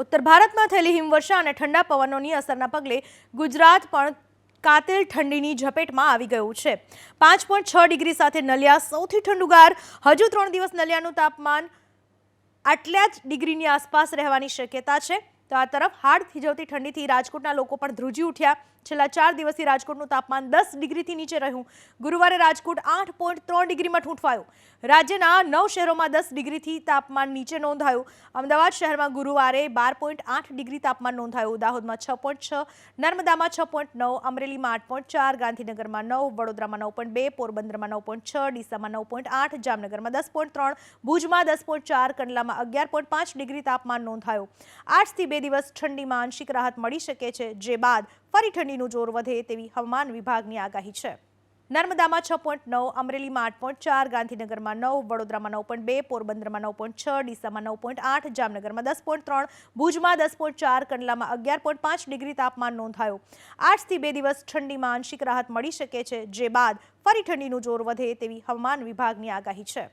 ઉત્તર ભારતમાં થયેલી હિમવર્ષા અને ઠંડા પવનોની અસરના પગલે ગુજરાત પણ કાતિલ ઠંડીની ઝપેટમાં આવી ગયું છે। 5.6 ડિગ્રી સાથે નલિયા સૌથી ઠંડુગાર। હજુ 3 દિવસ નલિયાનું તાપમાન આટલા જ ડિગ્રીની આસપાસ રહેવાની શક્યતા છે। તો આ તરફ હાડ થીજવતી ઠંડીથી રાજકોટના લોકો પણ ધ્રુજી ઉઠ્યા। છેલ્લા 4 દિવસથી રાજકોટનું તાપમાન 10 ડિગ્રીથી નીચે રહ્યું। ગુરુવારે રાજકોટ 8.3 ડિગ્રીમાં ઠૂંઠવાયું। રાજ્યના 9 શહેરોમાં 10 ડિગ્રીથી તાપમાન નીચે નોંધાયું। અમદાવાદ શહેરમાં ગુરુવારે 12.8 ડિગ્રી તાપમાન નોંધાયું। દાહોદમાં 6.6, નર્મદામાં 6.9, અમરેલીમાં 8.4, ગાંધીનગરમાં 9, વડોદરામાં 9.2, પોરબંદરમાં 9.6, ડીસામાં 9.8, જામનગરમાં 10.3, ભુજમાં 10.4, કંડલામાં 11.5 ડિગ્રી તાપમાન નોંધાયું। આજથી 2 દિવસ ઠંડીમાં આંશિક રાહત મળી શકે છે, જે બાદ ફરી ઠંડીનું જોર વધે તેવી હવામાન વિભાગની આગાહી છે। નર્મદામાં 6.9, અમરેલીમાં 8.4, ગાંધીનગરમાં 9, વડોદરામાં 9.2, પોરબંદરમાં 9.6, ડીસામાં 9.8, જામનગરમાં 10.3, ભુજમાં 10.4, કંડલામાં 11.5 ડિગ્રી તાપમાન નોંધાયું। આજથી 2 દિવસ ઠંડીમાં આંશિક રાહત મળી શકે છે, જે બાદ ફરી ઠંડીનું જોર વધે તેવી હવામાન વિભાગની આગાહી છે।